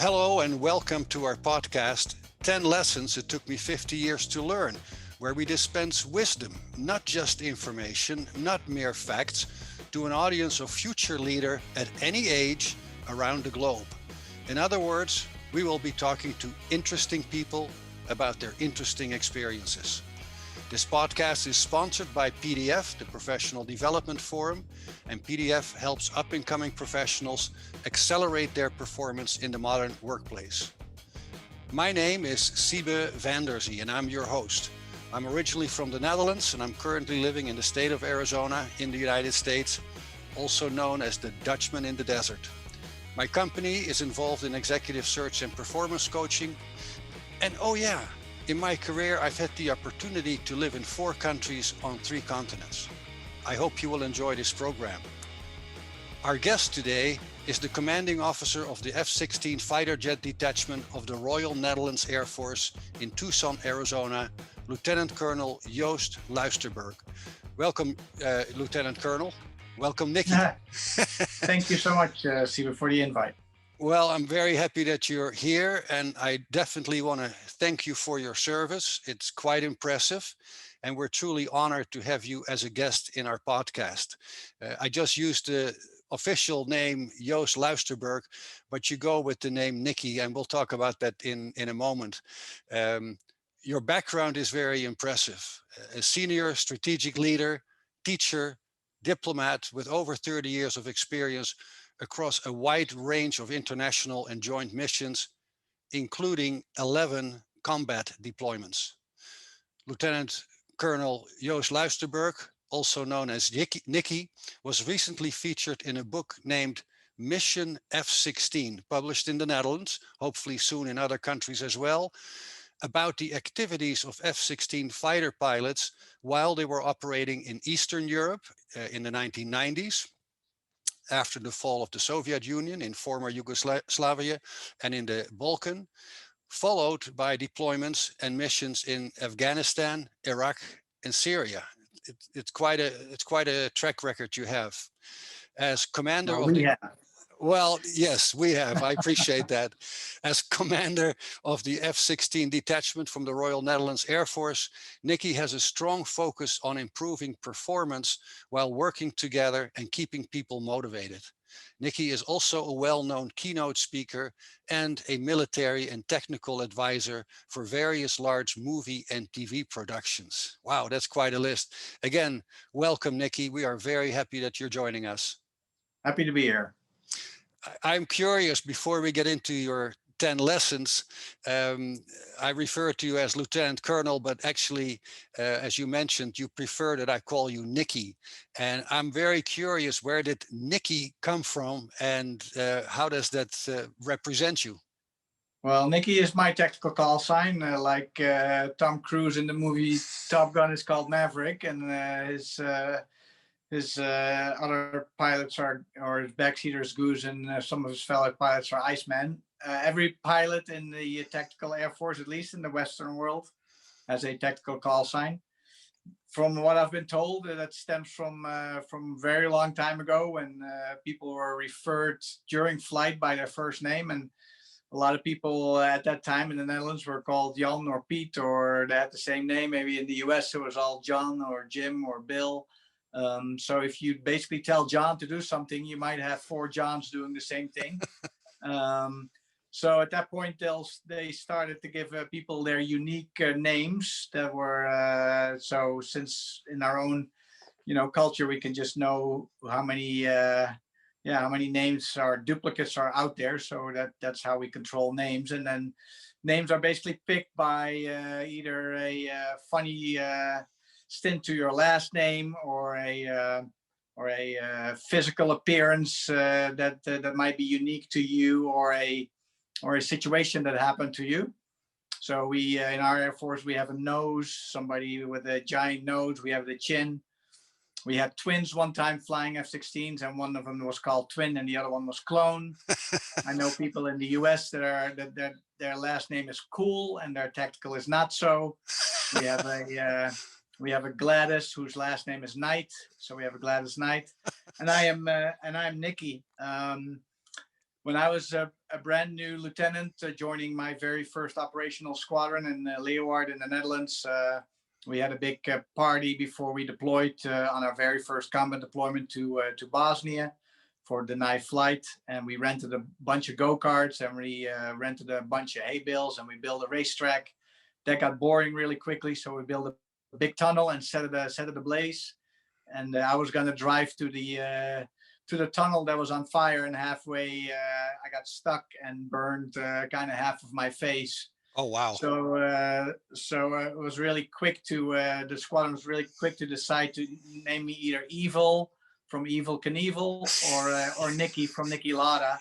Hello and welcome to our podcast, 10 Lessons It Took Me 50 Years to Learn, where we dispense wisdom, not just information, not mere facts, to an audience of future leaders at any age around the globe. In other words, we will be talking to interesting people about their interesting experiences. This podcast is sponsored by PDF, the Professional Development Forum, and PDF helps up-and-coming professionals accelerate their performance in the modern workplace. My name is Siebe Van Der Zee, and I'm your host. I'm originally from the Netherlands, and I'm currently living in the state of Arizona in the United States, also known as the Dutchman in the desert. My company is involved in executive search and performance coaching. And oh yeah, in my career, I've had the opportunity to live in 4 countries on 3 continents. I hope you will enjoy this program. Our guest today is the commanding officer of the F-16 fighter jet detachment of the Royal Netherlands Air Force in Tucson, Arizona, Lieutenant Colonel Joost Luijsterburg. Welcome, Lieutenant Colonel. Welcome, Niki. Thank you so much, Siebe, for the invite. Well, I'm very happy that you're here, and I definitely want to thank you for your service. It's quite impressive, and we're truly honored to have you as a guest in our podcast. I just used the official name Joost Luijsterburg, but you go with the name Niki, and we'll talk about that in a moment. Your background is very impressive. A senior strategic leader, teacher, diplomat with over 30 years of experience across a wide range of international and joint missions, including 11 combat deployments. Lieutenant Colonel Joost Luijsterburg, also known as Niki, was recently featured in a book named Mission F-16, published in the Netherlands, hopefully soon in other countries as well, about the activities of F-16 fighter pilots while they were operating in Eastern Europe in the 1990s, after the fall of the Soviet Union in former Yugoslavia and in the Balkan, followed by deployments and missions in Afghanistan, Iraq, and Syria. It's quite a track record you have. As commander of the Well, yes, we have. I appreciate that. As commander of the F-16 detachment from the Royal Netherlands Air Force, Niki has a strong focus on improving performance while working together and keeping people motivated. Niki is also a well-known keynote speaker and a military and technical advisor for various large movie and TV productions. Wow, that's quite a list. Again, welcome, Niki. We are very happy that you're joining us. Happy to be here. I'm curious, before we get into your 10 lessons, I refer to you as Lieutenant Colonel, but actually, as you mentioned, you prefer that I call you Niki. And I'm very curious, where did Niki come from, and how does that represent you? Well, Niki is my tactical call sign, like Tom Cruise in the movie Top Gun is called Maverick, and his other pilots or his backseaters Goose, and some of his fellow pilots are Iceman. Every pilot in the tactical Air Force, at least in the Western world, has a tactical call sign. From what I've been told, that stems from very long time ago when people were referred during flight by their first name, and a lot of people at that time in the Netherlands were called Jan or Piet, or they had the same name. Maybe in the US it was all John or Jim or Bill. So if you basically tell John to do something, you might have 4 Johns doing the same thing. So at that point, they started to give people their unique names that were, so since in our own, culture, we can just know how many names or duplicates are out there. So that's how we control names. And then names are basically picked by either a funny stint to your last name, or a physical appearance that might be unique to you, or a situation that happened to you. So we in our Air Force, we have a nose, somebody with a giant nose. We have the chin. We had twins one time flying F-16s, and one of them was called Twin, and the other one was Clone. I know people in the US that their last name is Cool, and their tactical is Not So. We have a Gladys whose last name is Knight, so we have a Gladys Knight, and I'm Niki. when I was a brand new lieutenant, joining my very first operational squadron in Leeuwarden in the Netherlands, we had a big party before we deployed on our very first combat deployment to Bosnia for the night flight. And we rented a bunch of go-karts, and we rented a bunch of hay bales, and we built a racetrack. That got boring really quickly, so we built a big tunnel and set it ablaze. And I was going to drive to the tunnel that was on fire, and halfway I got stuck and burned kind of half of my face. Oh, wow. So it was really quick to the squadron was really quick to decide to name me either Evil from Evil Knievel or Nicky from Niki Lauda.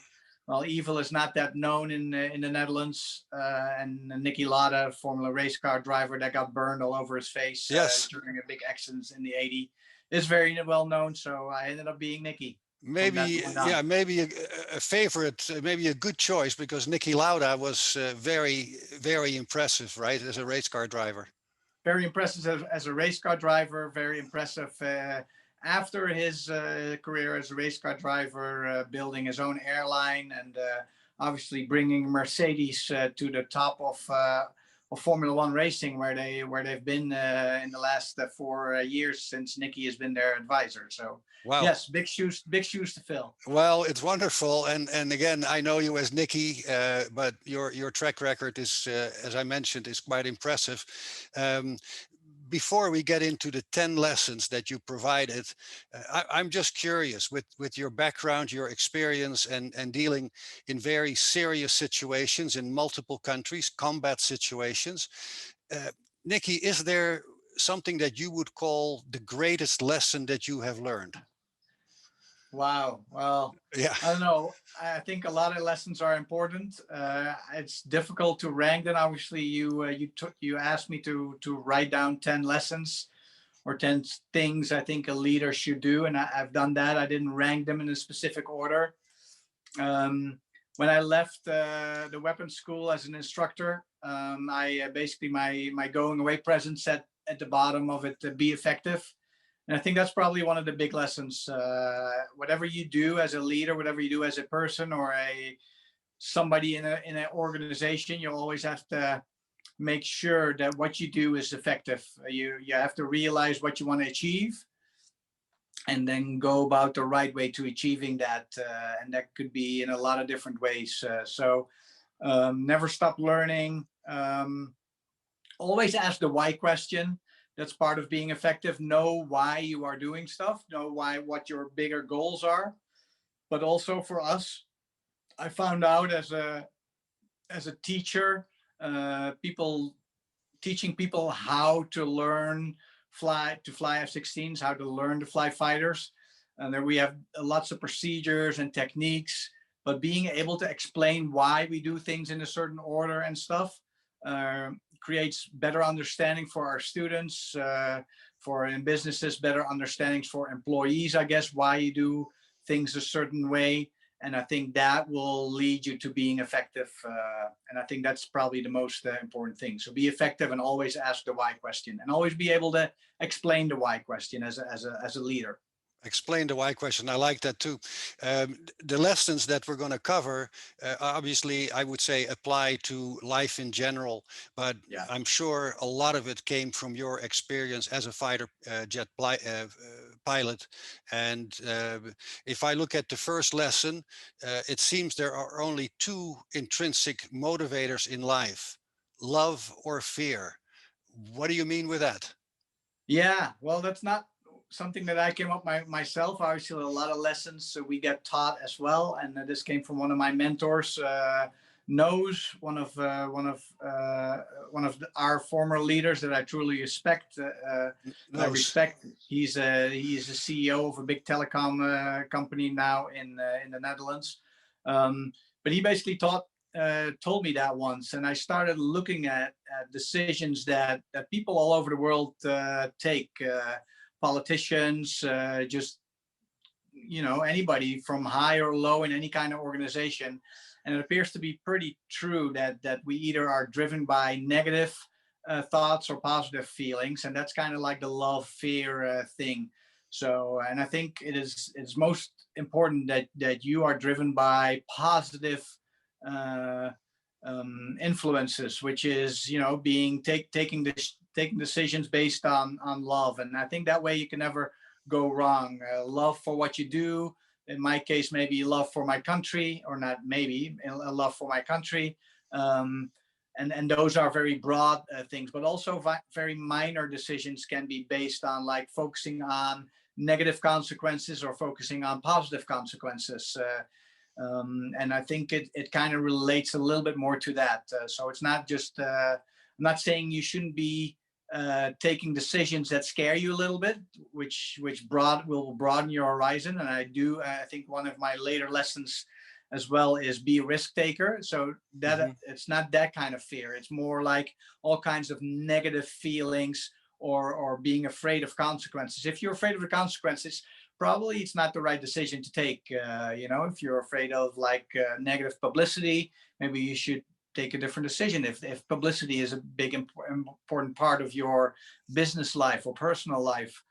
Well, Evil is not that known in the Netherlands, and Niki Lauda, Formula race car driver that got burned all over his face during a big accident in the '80s, is very well known. So I ended up being Nicky. Maybe, yeah, maybe a favorite, maybe a good choice, because Niki Lauda was very, very impressive, right, as a race car driver. Very impressive as a race car driver, very impressive after his career as a race car driver, building his own airline, and obviously bringing Mercedes to the top of Formula One racing, where they've been in the last 4 years since Nicky has been their advisor. So wow. Yes, big shoes to fill. Well, it's wonderful, and again, I know you as Nicky, but your track record is, as I mentioned, is quite impressive. Before we get into the 10 lessons that you provided, I'm just curious, with your background, your experience, and dealing in very serious situations in multiple countries, combat situations. Nicky, is there something that you would call the greatest lesson that you have learned? Wow. Well, yeah. I don't know. I think a lot of lessons are important. It's difficult to rank them. Obviously, you asked me to write down 10 lessons or 10 things I think a leader should do, and I've done that. I didn't rank them in a specific order. When I left the weapons school as an instructor, I basically my going away present said at the bottom of it, be effective. And I think that's probably one of the big lessons. Whatever you do as a leader, whatever you do as a person or somebody in an organization, you always have to make sure that what you do is effective. You have to realize what you want to achieve, and then go about the right way to achieving that. And that could be in a lot of different ways. So never stop learning. Always ask the why question. That's part of being effective. Know why you are doing stuff. Know what your bigger goals are. But also for us, I found out as a teacher, teaching people how to learn fly F-16s, how to learn to fly fighters. And there we have lots of procedures and techniques. But being able to explain why we do things in a certain order and stuff creates better understanding for our students, for in businesses, better understandings for employees, I guess, why you do things a certain way. And I think that will lead you to being effective. And I think that's probably the most important thing. So be effective and always ask the why question, and always be able to explain the why question as a leader. Explain the why question. I like that too. The lessons that we're going to cover, obviously, I would say apply to life in general, but yeah. I'm sure a lot of it came from your experience as a fighter jet pilot. And if I look at the first lesson, it seems there are only 2 intrinsic motivators in life: love or fear. What do you mean with that? Yeah, well, that's not something that I came up myself. Obviously, a lot of lessons we get taught as well, and this came from one of my mentors, Nose, one of our former leaders that I truly respect. I respect. He's a CEO of a big telecom company now in the Netherlands. But he basically told me that once, and I started looking at decisions that people all over the world take. Politicians, just anybody from high or low in any kind of organization. And it appears to be pretty true that we either are driven by negative thoughts or positive feelings, and that's kind of like the love fear thing. So, and I think it's most important that you are driven by positive influences, which is, you know, taking decisions based on love. And I think that way you can never go wrong. Love for what you do. In my case, maybe love for my country, or not maybe, a love for my country. And those are very broad things, but also very minor decisions can be based on, like, focusing on negative consequences or focusing on positive consequences. And I think it kind of relates a little bit more to that. So it's not just, I'm not saying you shouldn't be taking decisions that scare you a little bit, which will broaden your horizon. And I think one of my later lessons as well is be a risk taker. So that it's not that kind of fear. It's more like all kinds of negative feelings, or being afraid of consequences. If you're afraid of the consequences, probably it's not the right decision to take. You know, if you're afraid of, like, negative publicity, maybe you should take a different decision. If publicity is a big important part of your business life or personal life,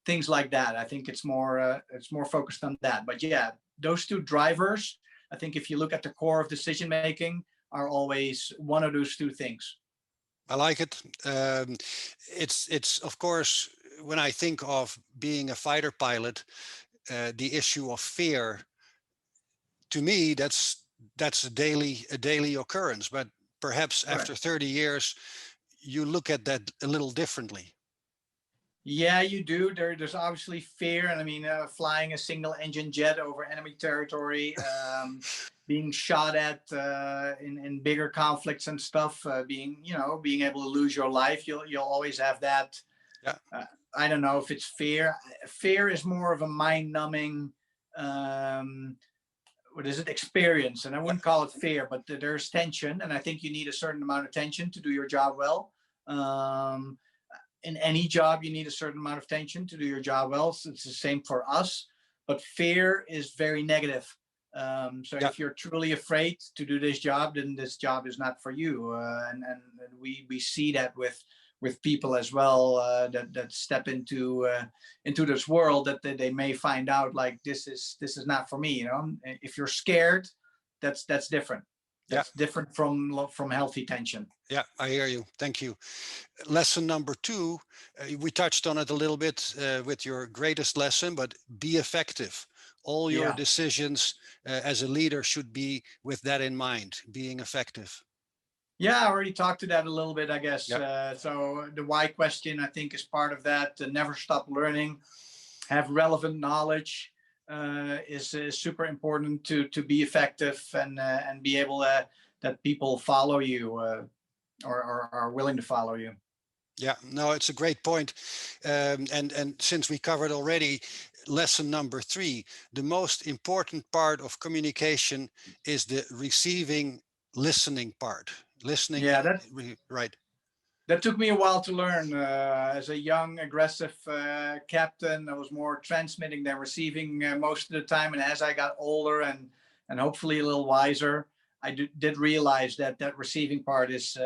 things like that. I think it's more focused on that. But yeah, those two drivers, I think if you look at the core of decision making, are always one of those two things. I like it. It's of course, when I think of being a fighter pilot, the issue of fear, to me, that's a daily occurrence. But perhaps after 30 years, you look at that a little differently. Yeah, you do. There's obviously fear, and I mean, flying a single engine jet over enemy territory, being shot at in bigger conflicts and stuff, being able to lose your life. You'll always have that. Yeah. I don't know if it's fear. Fear is more of a mind-numbing, experience, and I wouldn't call it fear, but there's tension, and I think you need a certain amount of tension to do your job well. In any job, you need a certain amount of tension to do your job well. So it's the same for us, but fear is very negative. So if you're truly afraid to do this job, then this job is not for you. And we see that with people as well, that step into this world, that they may find out, like, this is not for me. You know, if you're scared, that's different. That's different from healthy tension. Yeah, I hear you. Thank you. Lesson number 2, we touched on it a little bit with your greatest lesson, but be effective. All your decisions as a leader should be with that in mind, being effective. Yeah, I already talked to that a little bit, I guess. So the why question, I think, is part of that. Never stop learning, have relevant knowledge, is super important to be effective, and be able that people follow you, or are willing to follow you. Yeah, no, it's a great point. And since we covered already lesson number 3, the most important part of communication is the receiving, listening part. Listening. Yeah, right. That took me a while to learn. As a young, aggressive captain, I was more transmitting than receiving most of the time. And as I got older and hopefully a little wiser, I did realize that receiving part is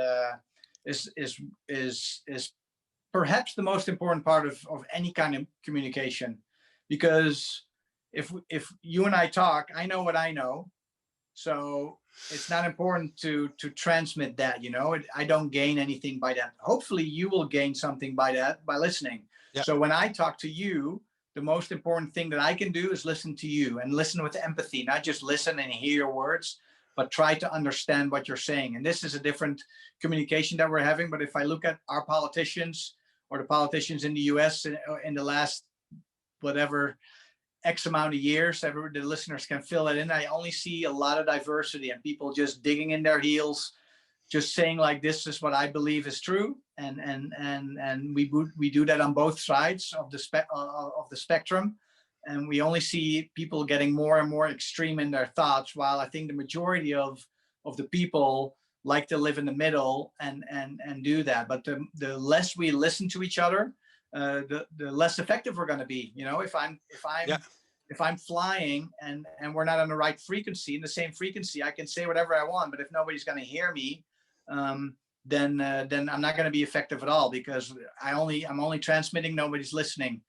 perhaps the most important part of any kind of communication. Because if you and I talk, I know what I know, so it's not important to transmit that. You know, I don't gain anything by that. Hopefully you will gain something by that, by listening. Yeah. So when I talk to you, the most important thing that I can do is listen to you, and listen with empathy, not just listen and hear your words, but try to understand what you're saying. And this is a different communication that we're having. But if I look at our politicians, or the politicians in the US in the last whatever X amount of years, the listeners can fill that in, I only see a lot of diversity, and people just digging in their heels, just saying, like, this is what I believe is true. And we do that on both sides of the spectrum. And we only see people getting more and more extreme in their thoughts, while I think the majority of the people like to live in the middle and do that. But the less we listen to each other, the less effective we're going to be. You know, if I'm flying and we're not on the right frequency, in the same frequency, I can say whatever I want. But if nobody's going to hear me, then I'm not going to be effective at all, because I'm only transmitting, nobody's listening.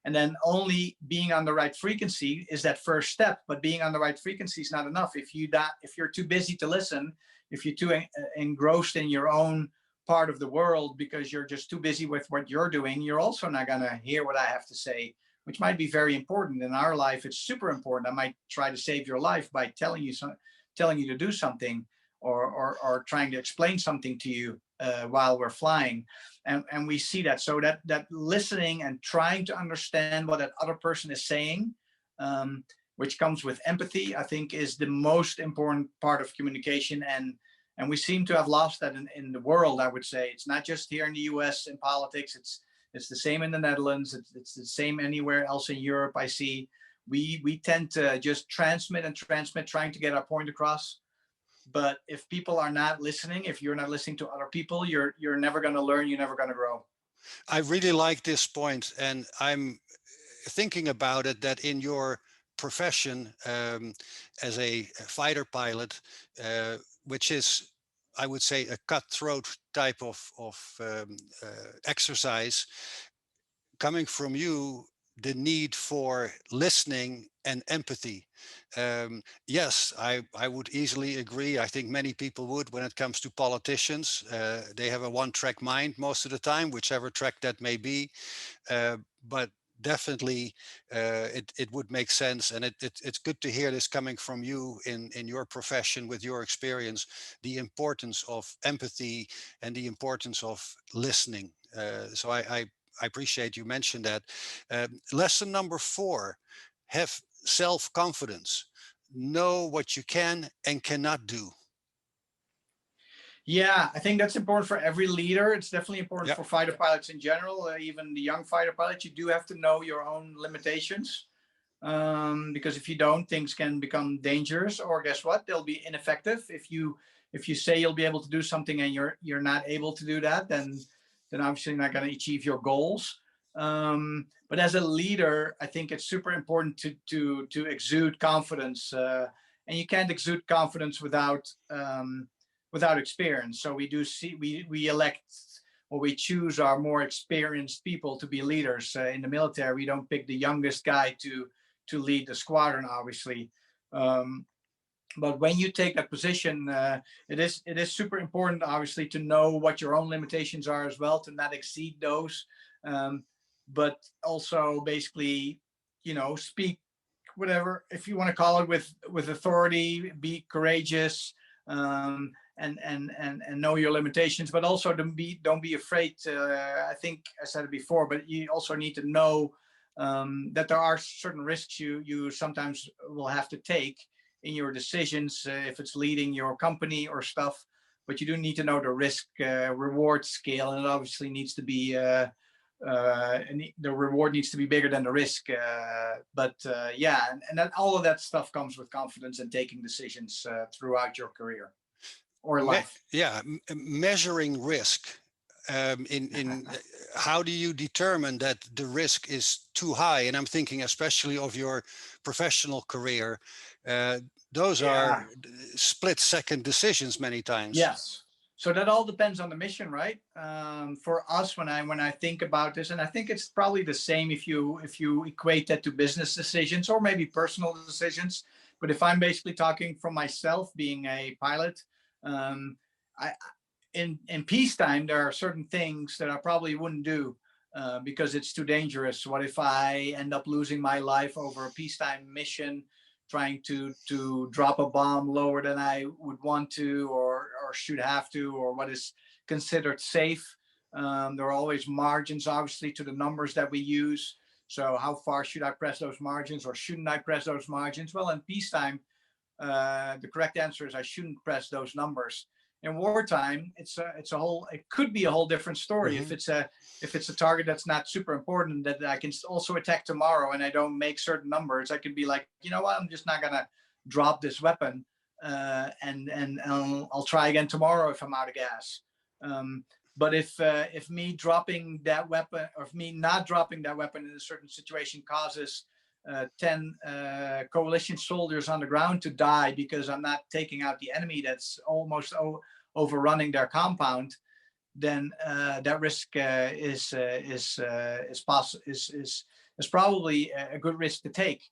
And then only being on the right frequency is that first step. But being on the right frequency is not enough. If you're too busy to listen, if you're too engrossed in your own part of the world because you're just too busy with what you're doing, you're also not going to hear what I have to say, which might be very important. In our life, it's super important. I might try to save your life by telling you to do something, or trying to explain something to you while we're flying. And we see that. So that listening and trying to understand what that other person is saying, which comes with empathy, I think is the most important part of communication. And we seem to have lost that in the world, I would say. It's not just here in the US in politics. It's the same in the Netherlands. It's the same anywhere else in Europe. I see we tend to just transmit, trying to get our point across. But if people are not listening, if you're not listening to other people, you're never going to learn. You're never going to grow. I really like this point, and I'm thinking about it that in your profession as a fighter pilot, which is, I would say, a cutthroat type of exercise, coming from you, the need for listening and empathy. Yes, I would easily agree. I think many people would when it comes to politicians. They have a one-track mind most of the time, whichever track that may be. But definitely it would make sense, and it's good to hear this coming from you in your profession with your experience, the importance of empathy and the importance of listening. So I appreciate you mentioned that. Lesson number 4, have self-confidence. Know what you can and cannot do. Yeah, I think that's important for every leader. It's definitely important Yep. for fighter pilots in general, even the young fighter pilots. You do have to know your own limitations, because if you don't, things can become dangerous, or guess what? They'll be ineffective. If you say you'll be able to do something and you're not able to do that, then obviously you're not going to achieve your goals. But as a leader, I think it's super important to exude confidence, and you can't exude confidence without experience. So we elect, or we choose our more experienced people to be leaders. In the military, we don't pick the youngest guy to lead the squadron, obviously. But when you take that position, it is super important, obviously, to know what your own limitations are as well, to not exceed those, but also basically, speak, whatever, if you want to call it, with authority, be courageous, and know your limitations, but also don't be afraid to, I think I said it before, but you also need to know that there are certain risks you sometimes will have to take in your decisions, if it's leading your company or stuff. But you do need to know the risk reward scale, and it obviously needs to be the reward needs to be bigger than the risk. Yeah, and that, all of that stuff comes with confidence and taking decisions throughout your career or life. Measuring risk. In how do you determine that the risk is too high? And I'm thinking especially of your professional career. Those are split-second decisions many times. Yes. So that all depends on the mission, right? For us, when I think about this, and I think it's probably the same if you equate that to business decisions or maybe personal decisions. But if I'm basically talking from myself, being a pilot, in peacetime, there are certain things that I probably wouldn't do because it's too dangerous. What if I end up losing my life over a peacetime mission, trying to drop a bomb lower than I would want to, or should have to, or what is considered safe? There are always margins, obviously, to the numbers that we use. So how far should I press those margins, or shouldn't I press those margins? Well, in peacetime, the correct answer is I shouldn't press those numbers. In wartime, it could be a whole different story. Mm-hmm. If it's a target that's not super important, that I can also attack tomorrow, and I don't make certain numbers, I could be like, you know what, I'm just not gonna drop this weapon, and I'll try again tomorrow if I'm out of gas. But if me dropping that weapon, or if me not dropping that weapon in a certain situation causes 10 coalition soldiers on the ground to die because I'm not taking out the enemy that's almost overrunning their compound, then that risk is is probably a good risk to take,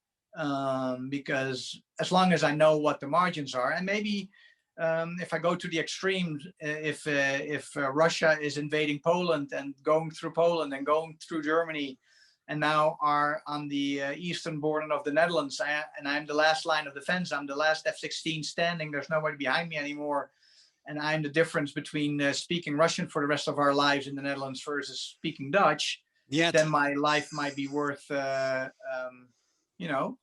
because as long as I know what the margins are, and maybe if I go to the extremes, if Russia is invading Poland and going through Poland and going through Germany, and now are on the eastern border of the Netherlands, and I'm the last line of defense, I'm the last F-16 standing, there's nobody behind me anymore, and I'm the difference between speaking Russian for the rest of our lives in the Netherlands versus speaking Dutch, then my life might be worth, you know,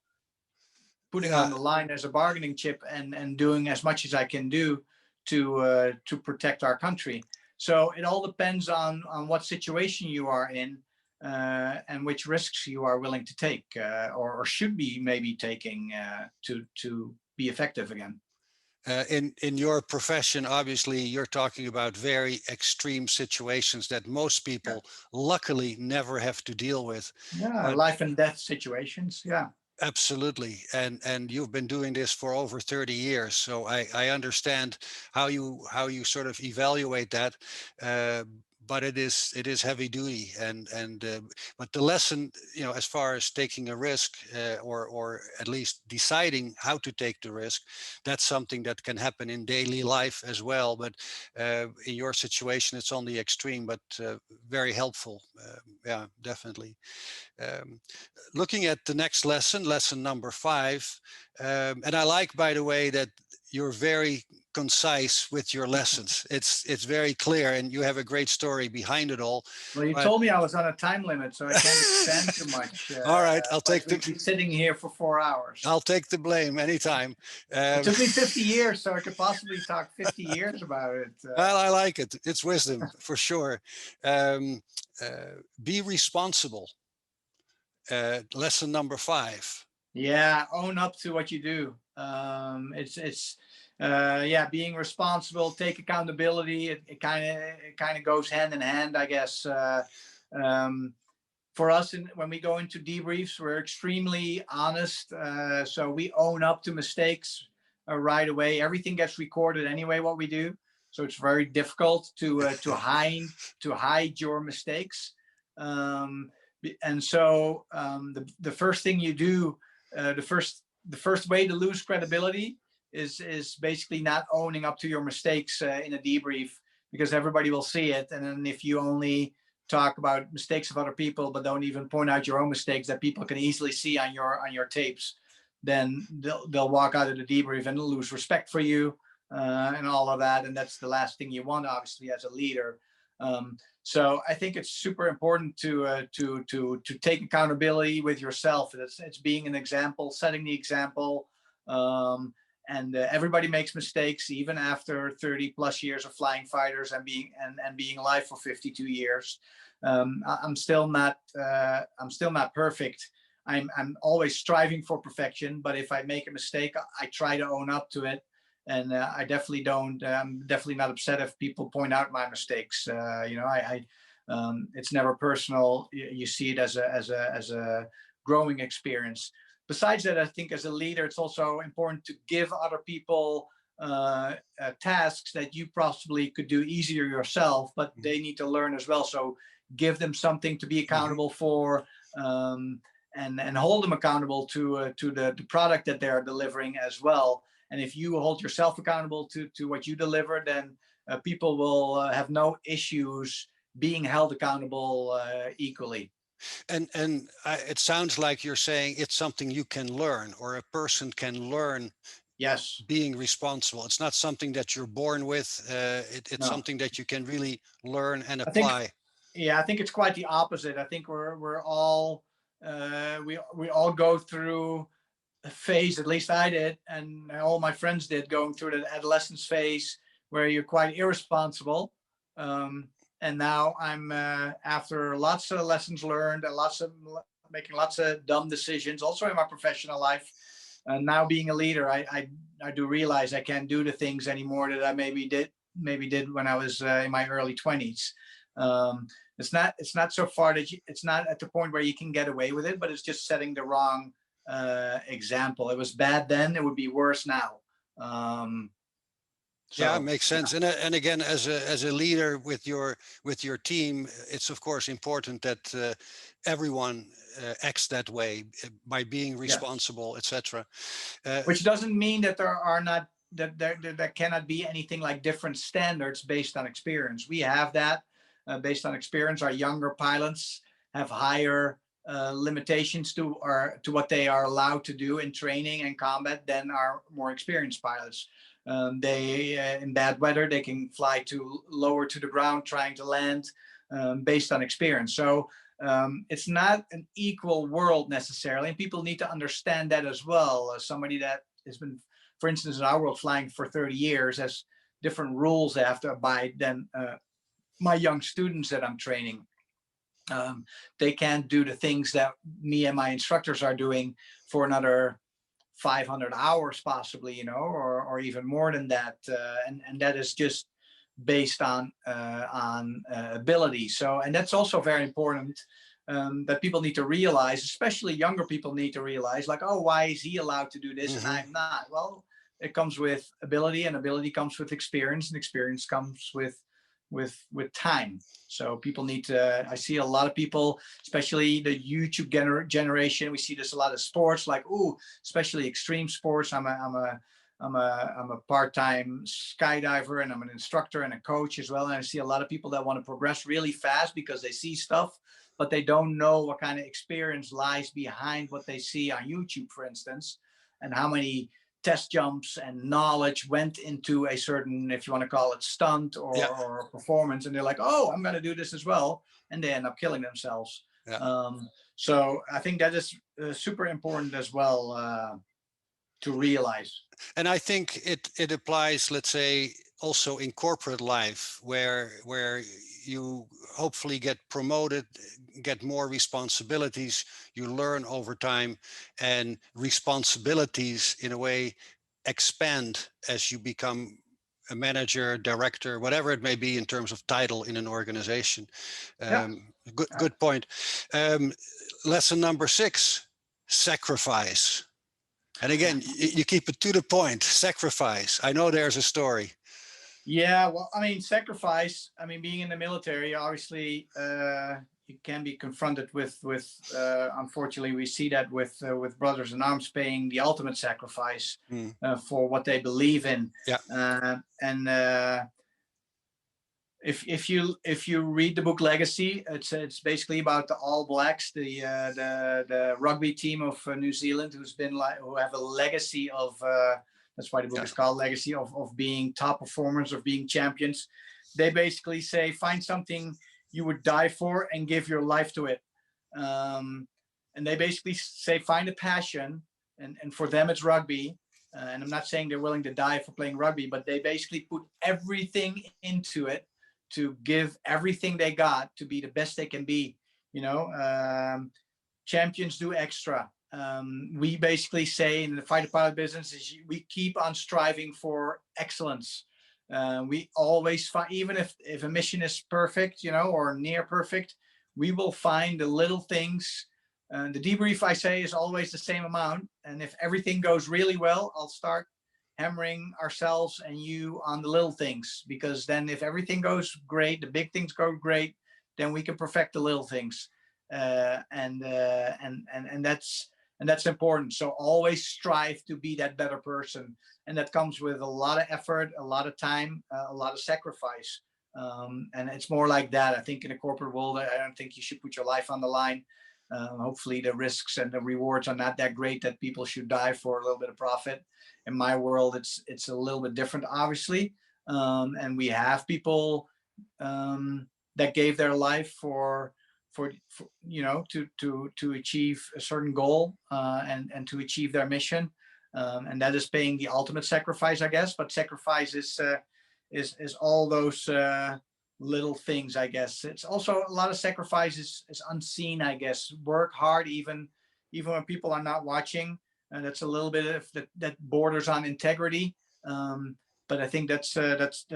putting on the line as a bargaining chip and doing as much as I can do to protect our country. So it all depends on what situation you are in, and which risks you are willing to take, or should be maybe taking, to be effective again. In your profession, obviously, you're talking about very extreme situations that most people luckily never have to deal with. Yeah, life and death situations. Yeah. Absolutely, and you've been doing this for over 30 years, so I understand how you sort of evaluate that, but it is heavy duty, and but the lesson, you know, as far as taking a risk, or at least deciding how to take the risk, that's something that can happen in daily life as well. But in your situation, it's on the extreme, but very helpful. Yeah, definitely. Looking at the next lesson, lesson number 5, and I like, by the way, that you're very concise with your lessons. It's very clear, and you have a great story behind it all. Well, you told me I was on a time limit, so I can't expand too much. All right, I'll take we'd be sitting here for 4 hours. I'll take the blame anytime. It took me 50 years, so I could possibly talk 50 years about it. Well, I like it. It's wisdom for sure. Be responsible. Lesson number 5. Yeah, own up to what you do. It's being responsible, take accountability. It kind of goes hand in hand, I guess. For us, when we go into debriefs, we're extremely honest. So we own up to mistakes right away. Everything gets recorded anyway, what we do. So it's very difficult to hide your mistakes. And so the first thing you do, the first way to lose credibility is basically not owning up to your mistakes in a debrief, because everybody will see it. And then if you only talk about mistakes of other people but don't even point out your own mistakes that people can easily see on your tapes, then they'll walk out of the debrief and lose respect for you, and all of that. And that's the last thing you want, obviously, as a leader. So I think it's super important to take accountability with yourself. It's being an example, setting the example, and everybody makes mistakes, even after 30 plus years of flying fighters and being alive for 52 years. I'm still not perfect. I'm always striving for perfection, but if I make a mistake, I try to own up to it. And I definitely don't. I'm definitely not upset if people point out my mistakes. It's never personal. You see it as a growing experience. Besides that, I think as a leader, it's also important to give other people tasks that you possibly could do easier yourself, but they need to learn as well. So give them something to be accountable for, and hold them accountable to the product that they're delivering as well. And if you hold yourself accountable to what you deliver, then people will have no issues being held accountable equally. And it sounds like you're saying it's something you can learn, or a person can learn. Yes. Being responsible. It's not something that you're born with. It's something that you can really learn and apply. I think it's quite the opposite. I think we're all we all go through a phase, at least I did, and all my friends did, going through the adolescence phase where you're quite irresponsible. And now I'm after lots of lessons learned and making lots of dumb decisions, also in my professional life. And now being a leader, I do realize I can't do the things anymore that I maybe did when I was in my early 20s. It's not so far that it's not at the point where you can get away with it, but it's just setting the wrong example. It was bad then, it would be worse now. Yeah, So makes sense. And again, as a leader with your team, it's of course important that everyone acts that way by being yes, responsible, etc. Uh, which doesn't mean that there are not there cannot be anything like different standards based on experience. We have that based on experience. Our younger pilots have higher limitations to what they are allowed to do in training and combat than our more experienced pilots. They in bad weather they can fly to lower to the ground trying to land based on experience. So it's not an equal world necessarily, and people need to understand that as well. Somebody that has been, for instance, in our world flying for 30 years has different rules they have to abide than my young students that I'm training. They can't do the things that me and my instructors are doing for another 500 hours possibly, or even more than that, and that is just based on ability. So, and that's also very important, that people need to realize, especially younger people need to realize, like, oh, why is he allowed to do this and mhm. I'm not? Well, it comes with ability, and ability comes with experience, and experience comes with time. So people need to, I see a lot of people, especially the YouTube generation, we see this a lot of sports, like, ooh, especially extreme sports. I'm a part-time skydiver, and I'm an instructor and a coach as well. And I see a lot of people that want to progress really fast because they see stuff, but they don't know what kind of experience lies behind what they see on YouTube, for instance, and how many test jumps and knowledge went into a certain, if you want to call it, stunt Yeah, or performance. And they're like, oh, I'm going to do this as well. And they end up killing themselves. yeah. So I think that is super important as well to realize. And I think it applies, let's say, also in corporate life, where you hopefully get promoted, get more responsibilities, you learn over time, and responsibilities in a way expand as you become a manager, director, whatever it may be in terms of title in an organization. Yeah. Good point. Um, Lesson number 6: sacrifice. And again, you keep it to the point. Sacrifice. I know there's a story. Yeah, well, I mean, sacrifice. I mean, being in the military, obviously, you can be confronted with. Unfortunately, we see that with brothers in arms paying the ultimate sacrifice Mm, for what they believe in. yeah, And if you read the book Legacy, it's basically about the All Blacks, the rugby team of New Zealand, who have a legacy of. That's why the book yeah, is called Legacy of being top performers, of being champions. They basically say, find something you would die for and give your life to it. And they basically say, find a passion, and for them it's rugby. And I'm not saying they're willing to die for playing rugby, but they basically put everything into it to give everything they got to be the best they can be. Champions do extra. We basically say in the fighter pilot business is we keep on striving for excellence. We always find, even if a mission is perfect, or near perfect, we will find the little things. The debrief, I say, is always the same amount. And if everything goes really well, I'll start hammering ourselves and you on the little things, because then if everything goes great, the big things go great, then we can perfect the little things. And that's important. So always strive to be that better person, and that comes with a lot of effort, a lot of time, a lot of sacrifice. And it's more like that. I think in a corporate world, I don't think you should put your life on the line. Hopefully the risks and the rewards are not that great that people should die for a little bit of profit. In my world, it's a little bit different, obviously. And we have people that gave their life for to achieve a certain goal, and to achieve their mission, and that is paying the ultimate sacrifice, I guess. But sacrifice is all those little things, I guess. It's also a lot of sacrifice is unseen, I guess. Work hard even when people are not watching, and that's a little bit of that borders on integrity. But I think that's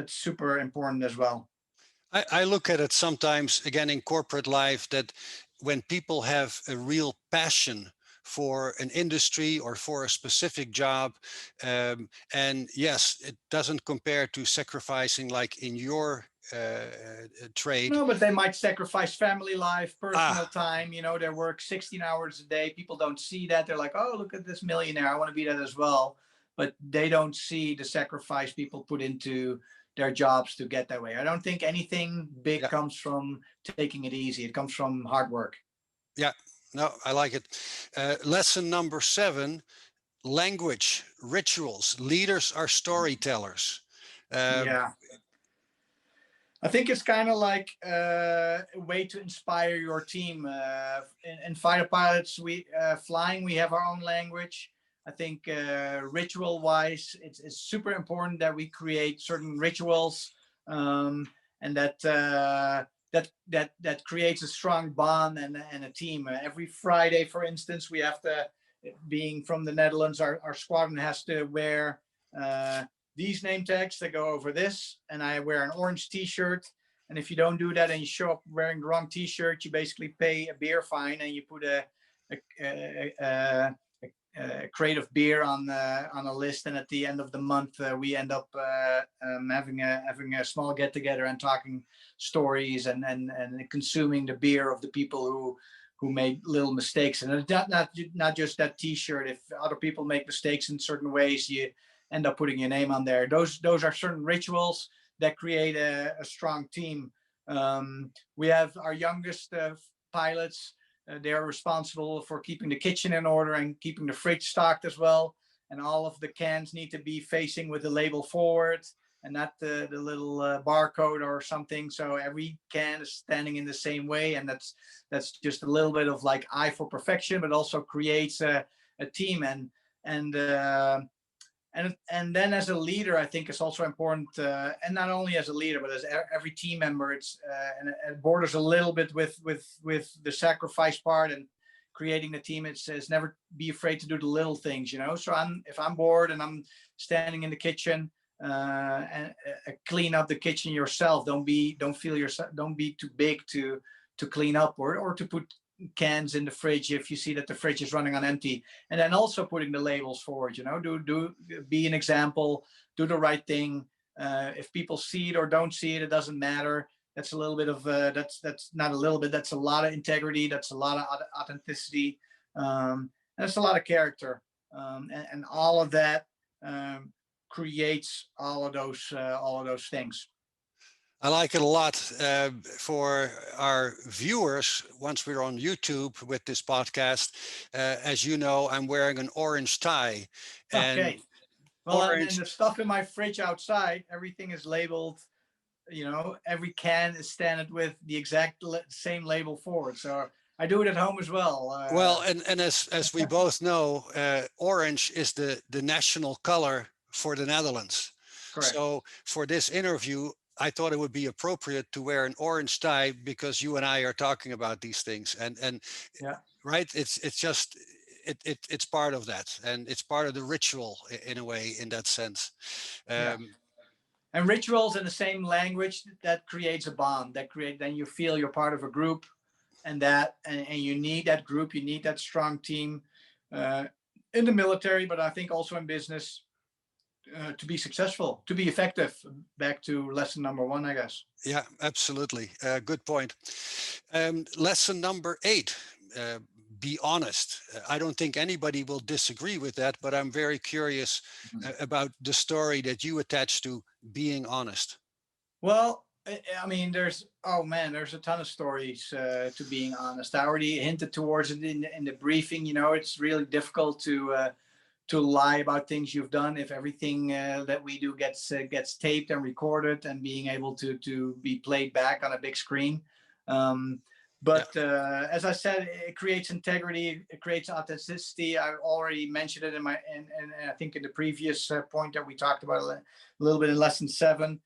super important as well. I look at it sometimes, again, in corporate life, that when people have a real passion for an industry or for a specific job. And yes, it doesn't compare to sacrificing like in your trade. No, but they might sacrifice family life, personal Ah, time. You know, they work 16 hours a day. People don't see that. They're like, oh, look at this millionaire. I want to be that as well. But they don't see the sacrifice people put into their jobs to get that way. I don't think anything big yeah, comes from taking it easy. It comes from hard work. yeah. No, I like it. Lesson number 7, language, rituals. Leaders are storytellers. Uh, Yeah. I think it's kind of like a way to inspire your team. In fighter pilots, we flying, we have our own language. I think ritual wise, it's super important that we create certain rituals, and that creates a strong bond and a team. Every Friday, for instance, we have to, being from the Netherlands, our squadron has to wear these name tags that go over this, and I wear an orange t-shirt. And if you don't do that and you show up wearing the wrong t-shirt, you basically pay a beer fine, and you put a crate of beer on a list. And at the end of the month, we end up having a small get together and talking stories and consuming the beer of the people who made little mistakes. And it's not just that t-shirt. If other people make mistakes in certain ways, you end up putting your name on there. Those are certain rituals that create a strong team. We have our youngest pilots. They are responsible for keeping the kitchen in order and keeping the fridge stocked as well. And all of the cans need to be facing with the label forward and not the little barcode or something. So every can is standing in the same way. And that's just a little bit of like eye for perfection, but also creates a team. And then as a leader, I think it's also important, and not only as a leader, but as every team member, it's and it borders a little bit with the sacrifice part and creating the team. It says never be afraid to do the little things, you know. So if I'm bored and I'm standing in the kitchen, and clean up the kitchen yourself. Don't be too big to clean up or to put cans in the fridge if you see that the fridge is running on empty. And then also putting the labels forward, you know, be an example, do the right thing. If people see it or don't see it, it doesn't matter. That's a little bit of that's not a little bit, that's a lot of integrity, that's a lot of authenticity, and it's a lot of character, and all of that creates all of those things. I like it a lot. For our viewers, once we're on YouTube with this podcast, as you know, I'm wearing an orange tie. And Okay. Well, and orange, the stuff in my fridge outside, everything is labeled. You know, every can is standard with the exact same label forward. So I do it at home as well. well, and as we both know, orange is the national color for the Netherlands. Correct. So for this interview, I thought it would be appropriate to wear an orange tie because you and I are talking about these things, and Yeah. right, it's just it's part of that, and it's part of the ritual in a way, in that sense. Yeah. And rituals in the same language, that creates a bond. Then you feel you're part of a group, and you need that group. You need that strong team in the military, but I think also in business. To be successful, to be effective. Back to lesson number 1, I guess. Yeah, absolutely. Good point. Lesson number 8, be honest. I don't think anybody will disagree with that, but I'm very curious about the story that you attach to being honest. Well, I mean, there's a ton of stories to being honest. I already hinted towards it in the briefing. You know, it's really difficult to lie about things you've done if everything that we do gets taped and recorded and being able to be played back on a big screen. But as I said, it creates integrity, it creates authenticity. I already mentioned it in I think in the previous point that we talked about a little bit in lesson 7.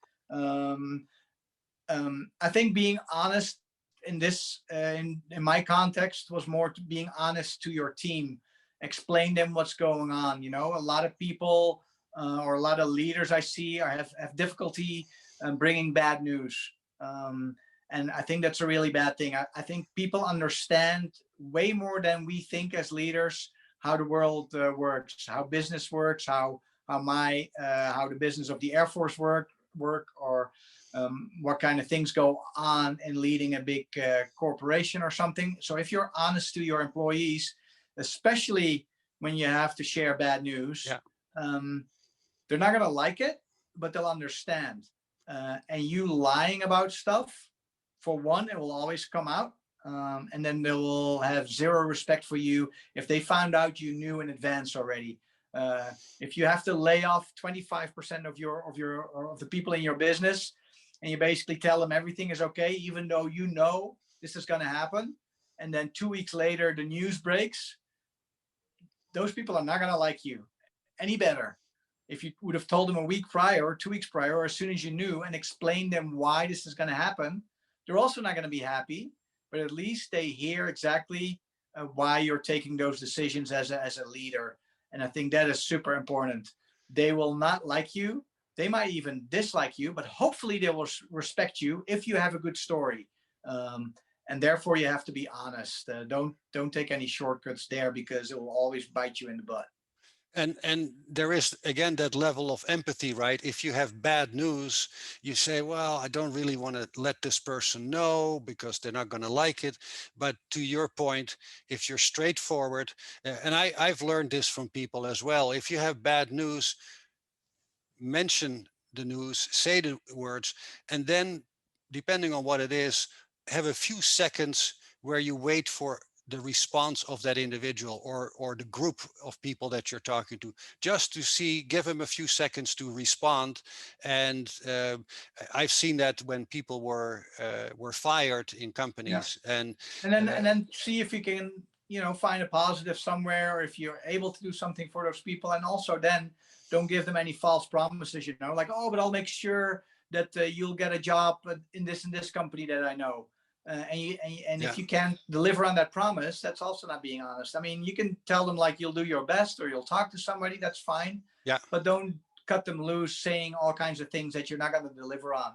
I think being honest in this in my context was more to being honest to your team. Explain them what's going on. You know, a lot of people or a lot of leaders I see have difficulty bringing bad news. And I think that's a really bad thing. I think people understand way more than we think as leaders how the world works, how business works, how the business of the Air Force work, or what kind of things go on in leading a big corporation or something. So if you're honest to your employees, especially when you have to share bad news, they're not going to like it, but they'll understand. And you lying about stuff, for one, it will always come out. And then they will have zero respect for you if they found out you knew in advance already. If you have to lay off 25% of the people in your business, and you basically tell them everything is okay, even though you know this is going to happen, and then 2 weeks later the news breaks, those people are not going to like you any better. If you would have told them a week prior or 2 weeks prior, or as soon as you knew, and explained them why this is going to happen, they're also not going to be happy. But at least they hear exactly why you're taking those decisions as a leader. And I think that is super important. They will not like you. They might even dislike you, but hopefully they will respect you if you have a good story. And therefore you have to be honest. Don't take any shortcuts there, because it will always bite you in the butt. And there is, again, that level of empathy, right? If you have bad news, you say, well, I don't really want to let this person know because they're not going to like it. But to your point, if you're straightforward, and I've learned this from people as well, if you have bad news, mention the news, say the words, and then depending on what it is, have a few seconds where you wait for the response of that individual or the group of people that you're talking to, just to see, give them a few seconds to respond. And I've seen that when people were fired in companies. And then see if you can, find a positive somewhere, or if you're able to do something for those people. And also then don't give them any false promises, like, oh, but I'll make sure that you'll get a job in this company that I know. If you can't deliver on that promise, that's also not being honest. I mean, you can tell them like you'll do your best or you'll talk to somebody, that's fine. Yeah. But don't cut them loose saying all kinds of things that you're not going to deliver on,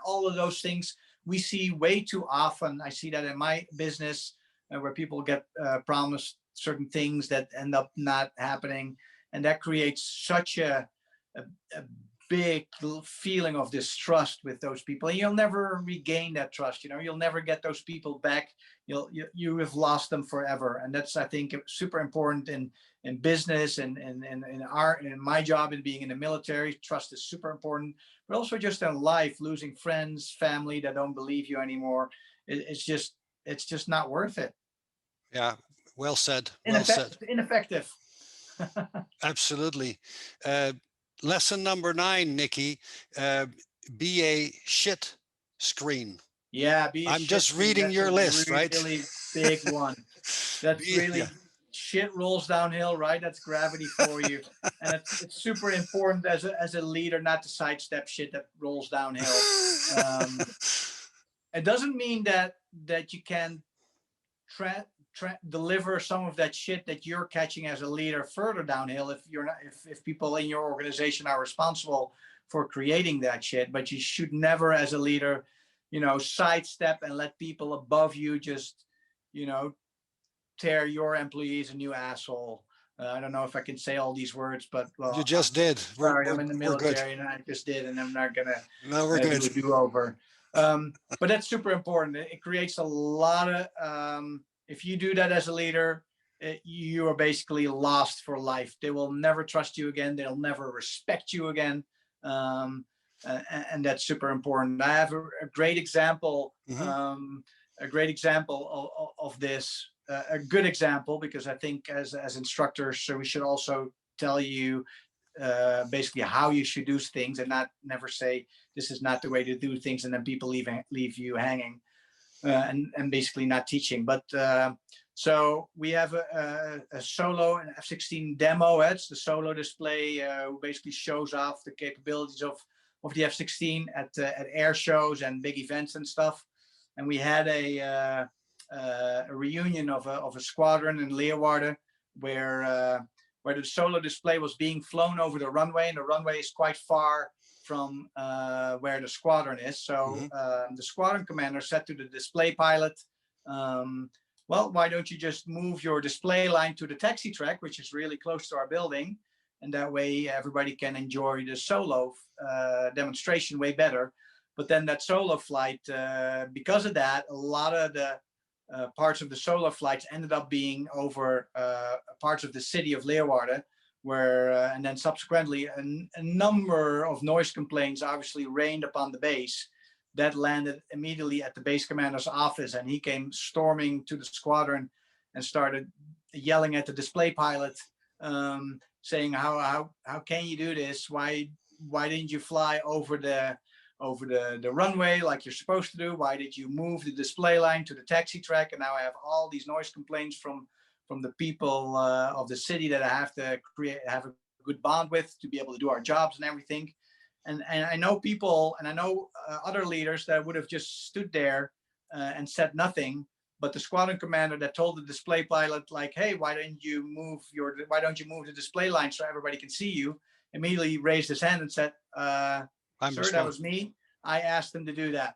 all of those things we see way too often. I see that in my business where people get promised certain things that end up not happening. And that creates such a big feeling of distrust with those people, and you'll never regain that trust. You'll never get those people back. You have lost them forever. And that's, I think, super important in business and in my job, and being in the military. Trust is super important, but also just in life, losing friends, family that don't believe you anymore. It's just not worth it. Yeah, well said. Ineffective. Absolutely. Lesson number 9, Niki, be a shit screen. Yeah, I'm just reading your list, right? Really big one. That's shit rolls downhill, right? That's gravity for you. And it's super important as a leader not to sidestep shit that rolls downhill. It doesn't mean that you can deliver some of that shit that you're catching as a leader further downhill if people in your organization are responsible for creating that shit. But you should never, as a leader, sidestep and let people above you just tear your employees a new asshole. I don't know if I can say all these words, but you just did. Sorry, I'm in the military and I just did, and I'm not gonna do a do-over. But that's super important. It creates a lot of if you do that as a leader, you are basically lost for life. They will never trust you again. They'll never respect you again. And that's super important. I have a great example, of this, a good example, because I think as instructors, so we should also tell you basically how you should do things, and never say this is not the way to do things, and then people leave you hanging. And basically not teaching. But so we have a solo, an F-16 demo. It's the solo display who basically shows off the capabilities of the F-16 at air shows and big events and stuff. And we had a reunion of a squadron in Leeuwarden where the solo display was being flown over the runway, and the runway is quite far from where the squadron is. So the squadron commander said to the display pilot, well, well, why don't you just move your display line to the taxi track, which is really close to our building, and that way everybody can enjoy the solo demonstration way better. But then that solo flight, because of that, a lot of the parts of the solo flights ended up being over parts of the city of Leeuwarden, where and then subsequently a number of noise complaints obviously rained upon the base. That landed immediately at the base commander's office, and he came storming to the squadron and started yelling at the display pilot, saying, "How can you do this? Why didn't you fly over the runway like you're supposed to do? Why did you move the display line to the taxi track? And now I have all these noise complaints from the people of the city that I have to have a good bond with to be able to do our jobs and everything." And I know people, and I know other leaders that would have just stood there and said nothing. But the squadron commander that told the display pilot, like, "Hey, why don't you move the display line so everybody can see you?" immediately raised his hand and said, "Sir, that was me. I asked him to do that."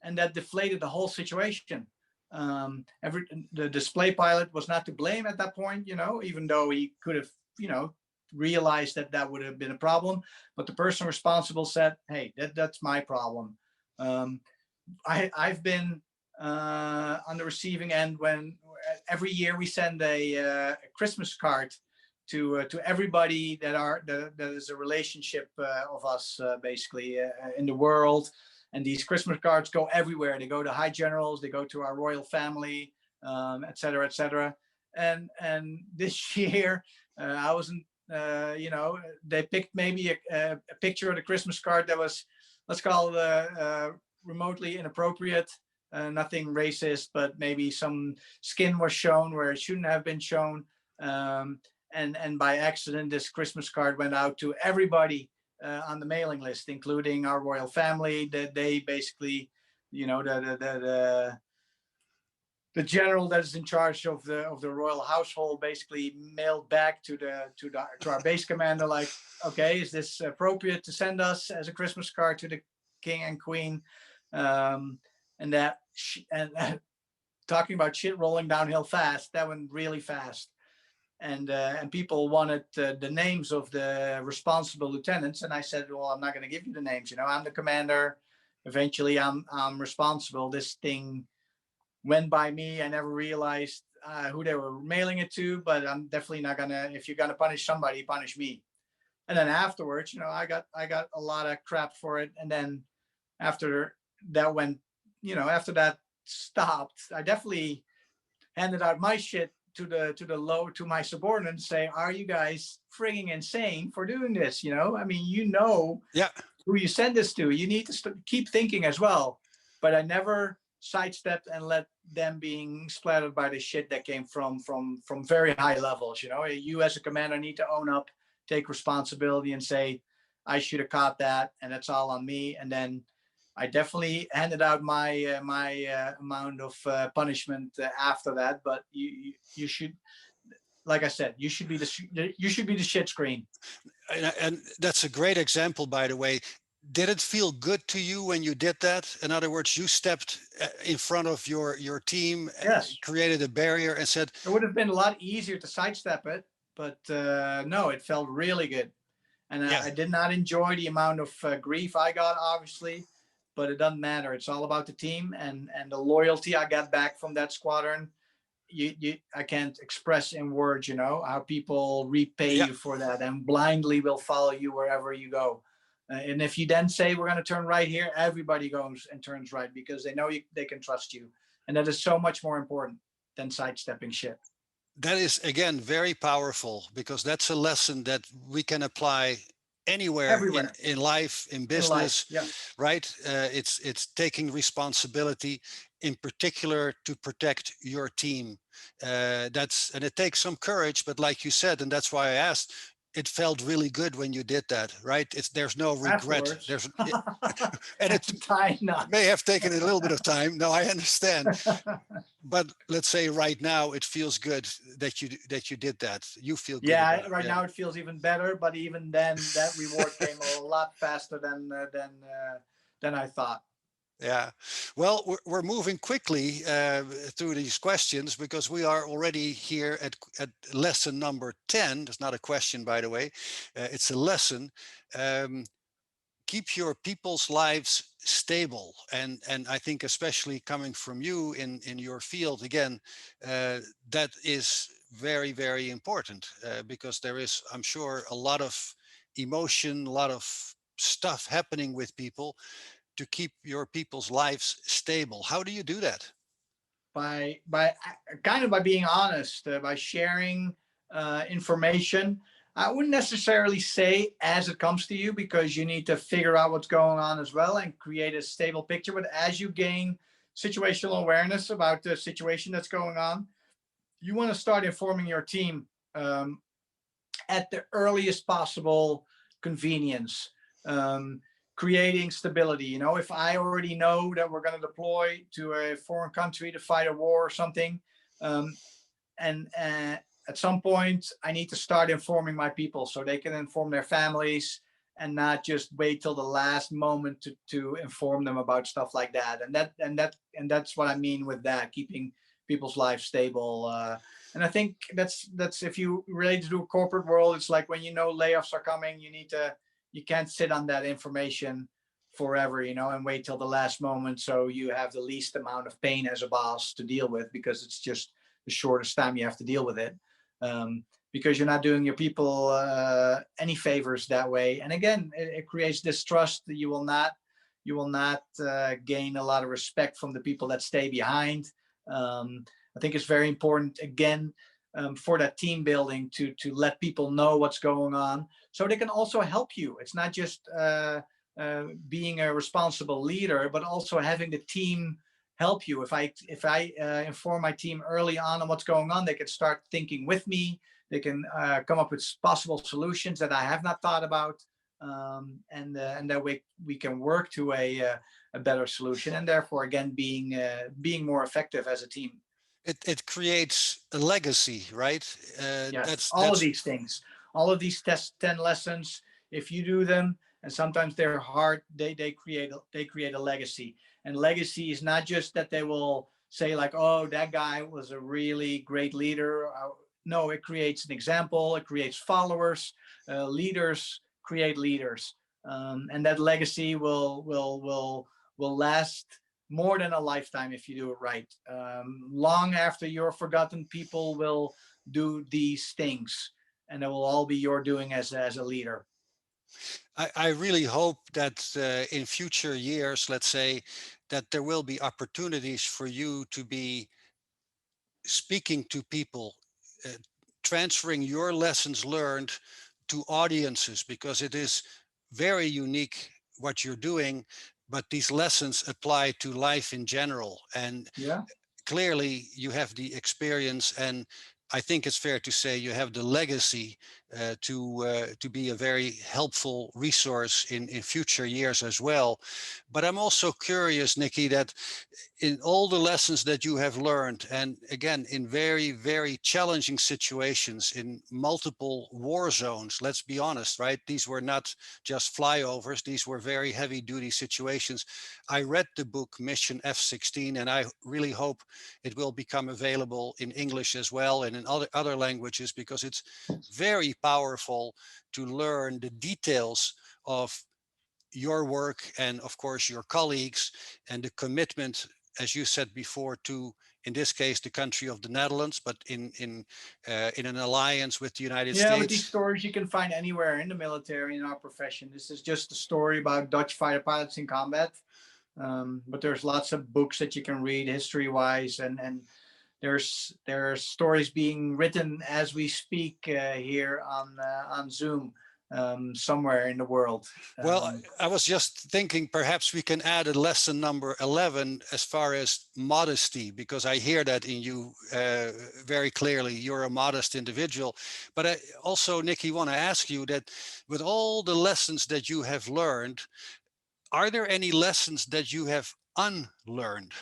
And that deflated the whole situation. The display pilot was not to blame at that point, even though he could have, realized that would have been a problem. But the person responsible said, "Hey, that's my problem." I've been on the receiving end when every year we send a Christmas card to everybody that is a relationship of us basically in the world. And these Christmas cards go everywhere. They go to high generals, they go to our royal family, et cetera, et cetera. And this year I wasn't, they picked maybe a picture of the Christmas card that was, let's call it remotely inappropriate. Nothing racist, but maybe some skin was shown where it shouldn't have been shown. And by accident, this Christmas card went out to everybody on the mailing list, including our royal family. That they basically, the general that is in charge of the royal household basically mailed back to our base commander, like, "Okay, is this appropriate to send us as a Christmas card to the king and queen?" And that and talking about shit rolling downhill fast, that went really fast. And people wanted the names of the responsible lieutenants, and I said, "Well, I'm not going to give you the names. I'm the commander. Eventually, I'm responsible. This thing went by me. I never realized who they were mailing it to, but I'm definitely not gonna. If you're gonna punish somebody, punish me." And then afterwards, I got a lot of crap for it. And then after that went, after that stopped, I definitely handed out my shit to my subordinates, say, "Are you guys frigging insane for doing this?" I mean, Yeah. who you send this to. You need to keep thinking as well. But I never sidestepped and let them being splattered by the shit that came from very high levels. You as a commander need to own up, take responsibility, and say, "I should have caught that, and it's all on me." And then I definitely handed out my amount of punishment after that. But you should, like I said, you should be the shit screen. And that's a great example, by the way. Did it feel good to you when you did that? In other words, you stepped in front of your team, Yes, created a barrier, and said, it would have been a lot easier to sidestep it, but no, it felt really good. And "Yeah, I did not enjoy the amount of grief I got, obviously, but it doesn't matter. It's all about the team and the loyalty I got back from that squadron. I can't express in words, how people repay yeah." you for that and blindly will follow you wherever you go. And if you then say, "We're going to turn right here," everybody goes and turns right because they know they can trust you. And that is so much more important than sidestepping shit. That is, again, very powerful, because that's a lesson that we can apply anywhere Everywhere in life, in in life. business, Yeah. right? It's taking responsibility, in particular, to protect your team. And it takes some courage, but like you said, and that's why I asked, it felt really good when you did that, right? There's no regret. Afterwards. And it may have taken a little bit of time. No, I understand. But let's say right now it feels good that you did that. You feel good Yeah, about it. right now it feels even better, but even then that reward came a lot faster than I thought. Yeah. Well, we're moving quickly through these questions because we are already here at lesson number 10. It's not a question, by the way. It's a lesson. Um, Keep your people's lives stable, and I think especially coming from you in your field again, that is very, very important, because there is, I'm sure, a lot of emotion, a lot of stuff happening with people to keep your people's lives stable. How do you do that? By kind of by being honest, by sharing information. I wouldn't necessarily say as it comes to you, because you need to figure out what's going on as well and create a stable picture. But as you gain situational awareness about the situation that's going on, you want to start informing your team um, at the earliest possible convenience, um, creating stability. You know, if I already know that we're going to deploy to a foreign country to fight a war or something, um, and at some point I need to start informing my people so they can inform their families and not just wait till the last moment to inform them about stuff like that. And that's what I mean with that, keeping people's lives stable. And I think that's if you relate to a corporate world, it's like when you know layoffs are coming, you can't sit on that information forever, you know, and wait till the last moment so you have the least amount of pain as a boss to deal with, because it's just the shortest time you have to deal with it. Um, because you're not doing your people any favors that way. And again, it creates distrust. You will not gain a lot of respect from the people that stay behind. I think it's very important, again, for that team building to let people know what's going on so they can also help you. It's not just being a responsible leader, but also having the team help you. If I inform my team early on what's going on, they can start thinking with me. They can come up with possible solutions that I have not thought about, and that we can work to a better solution, and therefore again being more effective as a team. It creates a legacy, right? Yes, all of That's these things, all of these 10 lessons, if you do them, and sometimes they're hard, they create a legacy. And legacy is not just that they will say like, oh, that guy was a really great leader. No, it creates an example. It creates followers. Leaders create leaders, and that legacy will last more than a lifetime if you do it right. Long after you're forgotten, people will do these things, and it will all be your doing as a leader. I really hope that in future years, let's say, that there will be opportunities for you to be speaking to people, uh, transferring your lessons learned to audiences, because it is very unique what you're doing, but these lessons apply to life in general. And Yeah. clearly you have the experience, and I think it's fair to say you have the legacy to be a very helpful resource in future years as well. But I'm also curious, Nikki, that in all the lessons that you have learned, and again, in very, very challenging situations, in multiple war zones, let's be honest, right? These were not just flyovers, these were very heavy duty situations. I read the book Mission F-16, and I really hope it will become available in English as well and in other languages, because it's very powerful to learn the details of your work and of course your colleagues, and the commitment, as you said before, to, in this case, the country of the Netherlands, but in an alliance with the United Yeah, but these States. stories you can find anywhere in the military in our profession. This is just a story about Dutch fighter pilots in combat. But there's lots of books that you can read history wise, and there's stories being written as we speak here on Zoom, somewhere in the world. Well, I was just thinking perhaps we can add a lesson number 11 as far as modesty, because I hear that in you very clearly. You're a modest individual. But I also, Nikki, want to ask you that with all the lessons that you have learned, are there any lessons that you have unlearned?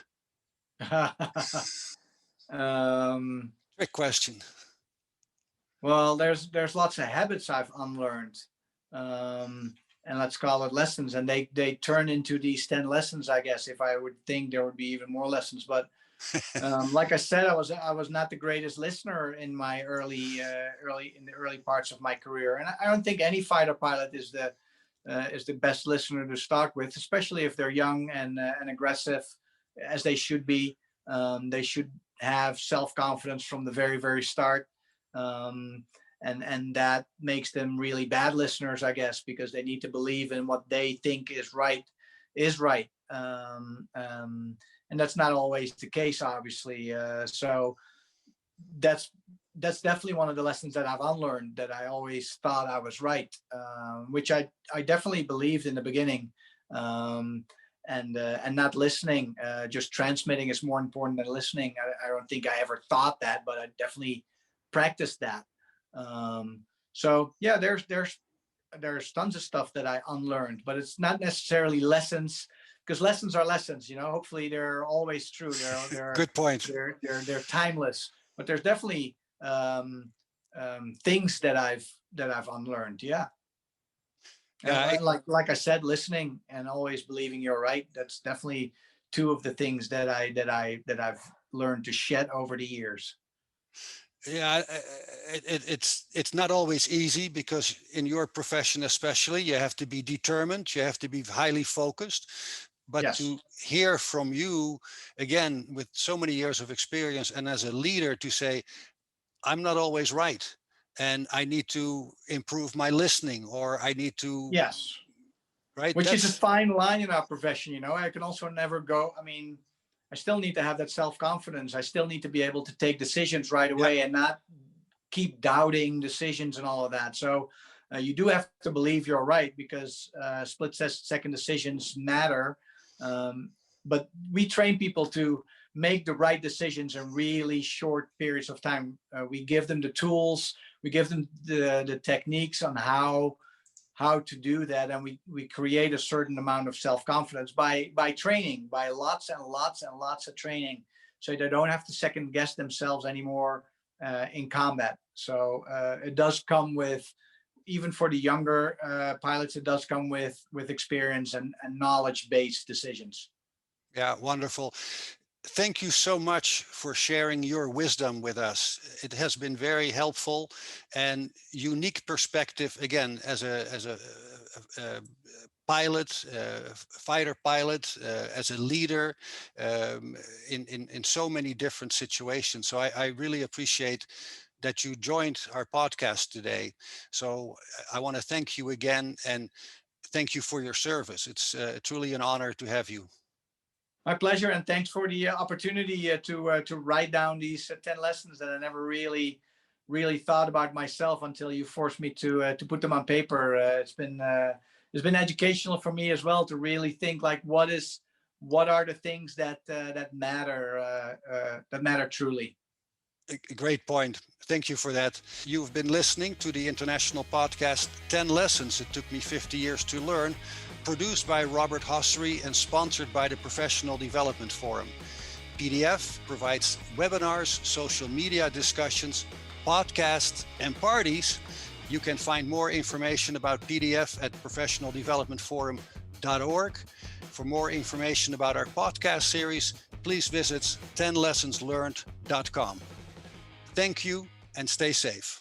um, Trick question. well, there's lots of habits I've unlearned. Um, let's call it lessons, and they turn into these 10 lessons. I guess if I would think there would be even more lessons, but like I said, I was not the greatest listener in my early parts of my career, and I don't think any fighter pilot is the best listener to start with, especially if they're young and aggressive, as they should be. They should have self-confidence from the very start, and that makes them really bad listeners, I guess, because they need to believe in what they think is right. And that's not always the case, obviously. So that's definitely one of the lessons that I've unlearned, that I always thought I was right, which I definitely believed in the beginning. And not listening, just transmitting is more important than listening. I don't think I ever thought that, but I definitely practiced that. So yeah, there's tons of stuff that I unlearned, but it's not necessarily lessons, because lessons are lessons. Hopefully they're always true. They're Good point. They're timeless, but there's definitely things that I've unlearned. Yeah. Yeah, Like I said, listening and always believing you're right. That's definitely two of the things that I've learned to shed over the years. yeah, it's not always easy, because in your profession especially, you have to be determined, you have to be highly focused. But Yes. to hear from you again, with so many years of experience and as a leader, to say, I'm not always right, and I need to improve my listening, or I need to, Yes. right? Which is a fine line in our profession. I can also never go. I mean, I still need to have that self-confidence. I still need to be able to take decisions right away and not keep doubting decisions and all of that. So you do have to believe you're right, because split-second decisions matter. But we train people to make the right decisions in really short periods of time. We give them the tools, we give them the techniques on how to do that, and we create a certain amount of self-confidence by training, by lots and lots of training, so they don't have to second guess themselves anymore in combat. So it does come with, even for the younger pilots, it does come with experience and knowledge-based decisions. Yeah, wonderful. Thank you so much for sharing your wisdom with us. It has been very helpful and unique perspective, again, as a pilot, fighter pilot, as a leader, in so many different situations. So I really appreciate that you joined our podcast today. So I want to thank you again, and thank you for your service. It's truly an honor to have you. My pleasure, and thanks for the opportunity to write down these 10 lessons that I never really thought about myself until you forced me to put them on paper. It's been educational for me as well, to really think like, what are the things that matter truly. A great point. Thank you for that. You've been listening to the international podcast 10 Lessons It Took Me 50 Years to Learn, produced by Robert Hossery and sponsored by the Professional Development Forum. PDF provides webinars, social media discussions, podcasts, and parties. You can find more information about PDF at professionaldevelopmentforum.org. For more information about our podcast series, please visit 10lessonslearned.com. Thank you, and stay safe.